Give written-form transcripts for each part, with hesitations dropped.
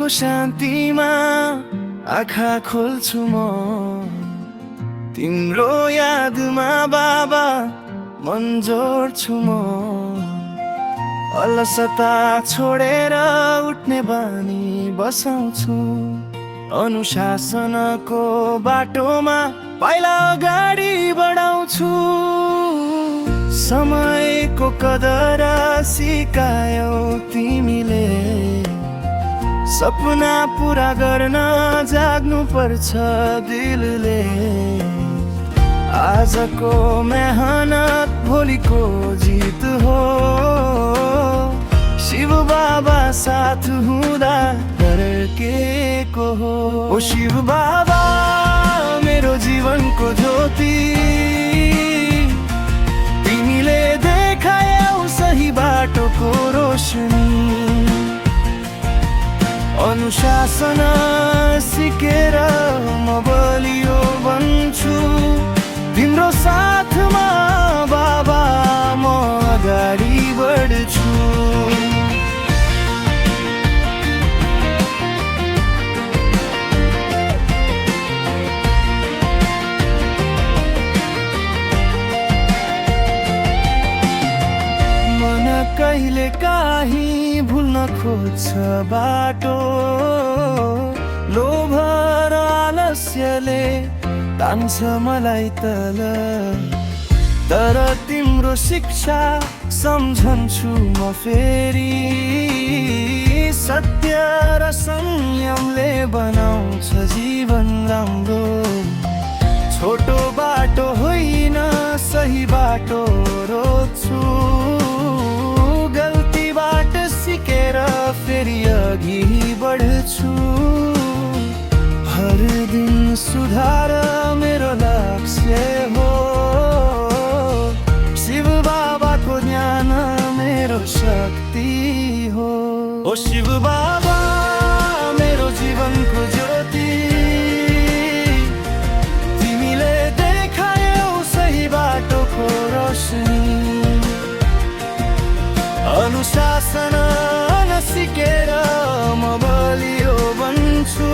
रातको शान्तिमा आँखा खोल्छु म, तिम्रो यादमा बाबा मन जोड्छु म। अलसता छोडेर उठ्ने बानी बसाउँछु, अनुशासनको बाटोमा पाइला अगाडि बढाउँछु। समयको कदर सिकायौ तिमीले, सपना पुरा गर्न जाग्नु पर्छ दिलले। आजको मेहनत भोलिको जित हो, शिव बाबा साथ हुँदा फर्केको हो। ओ शिव बाबा मेरो जीवनको ज्योति, तिमीले देखायौ सही बाटोको रोशनी। अनुशासन सिकेर म बलियो बन्छु, तिम्रो साथमा बाबा म अगाडि बढ्छु। मन कहिले काहीँ भुल्न खोज्छ बाटो, लोभ र आलस्यले तान्छ मलाई तल। तर तिम्रो शिक्षा सम्झन्छु म फेरि, सत्य र संयमले बनाउँछ जीवन राम्रो। छोटो बाटो होइन सही बाटो रोज्छु, गल्तीबाट सिकेर फेरि अघि बढ्छु। हर दिन सुधार मेरो लक्ष्य हो, शिव बाबाको ज्ञान मेरो शक्ति हो। ओ शिव बाबा मेरो जीवनको ज्योति, तिमीले देखायौ सही बाटोको रोशनी। अनुशासन सिकेर म बलियो बन्छु,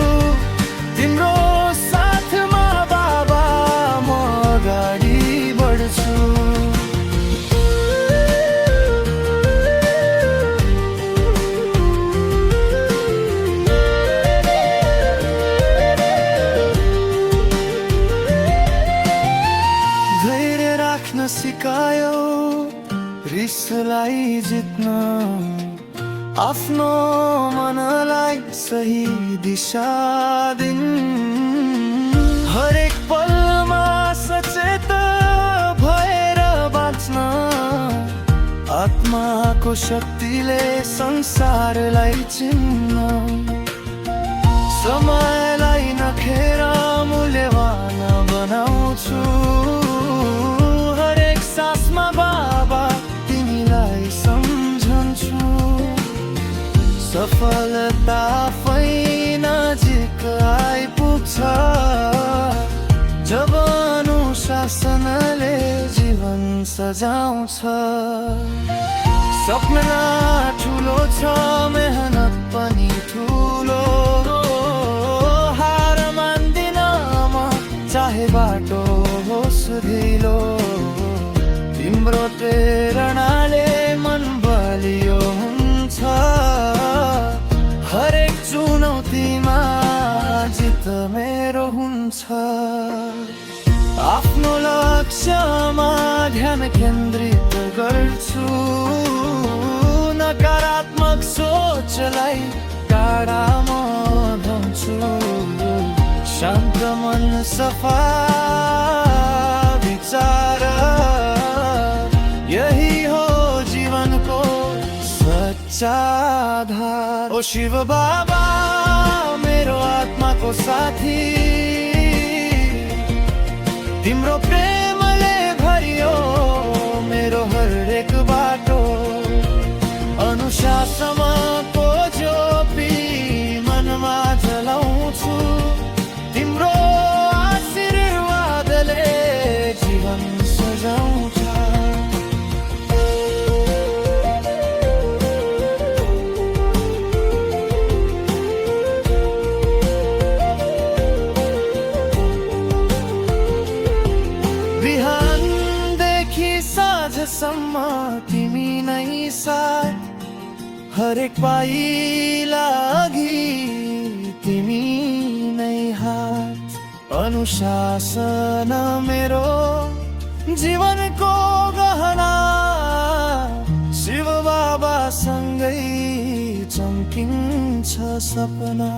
तिम्रो साथमा बाबा म अगाडि बढ्छु। धैर्य राख्न सिकायौ, रिसलाई जित्न, आफ्नो मनलाई सही दिशा दिन। हरेक पलमा सचेत भएर बाँच्न, आत्माको शक्तिले संसारलाई चिन्न। समयलाई नखेर मूल्यवान बनाउँछु, हरेक सासमा बाबा तिमीलाई सम्झन्छु। सफलता आफै नजिक आइपुग्छ, जब अनुशासनले जीवन सजाउँछ। सपना ठुलो छ, मेहनत पनि ठुलो, हार मान्दिन म चाहे बाटो होस् ढिलो। तिम्रो प्रेरणाले मन बलियो हुन्छ, हरेक चुनौतीमा जित मेरो हुन्छ। आफ्नो लक्ष्यमा ध्यान केन्द्रित गर्छु, नकारात्मक सोचलाई टाढामा धाउँछु। शान्त मन सफा विचार, यही हो जीवनको सच्चा आधार। ओ शिव बाबा मेरो आत्माको साथी, तिम्रो प्रेमले भरियो मेरो हरेक बाटो। अनुशासनको ज्योति मनमा जलाउँछु, तिम्रो आशीर्वादले जीवन सजाउँछ। हरेक पाइला अघि तिमी नै हात। अनुशासन मेरो जीवनको गहना, शिव बाबा सँगै चम्किन्छ सपना।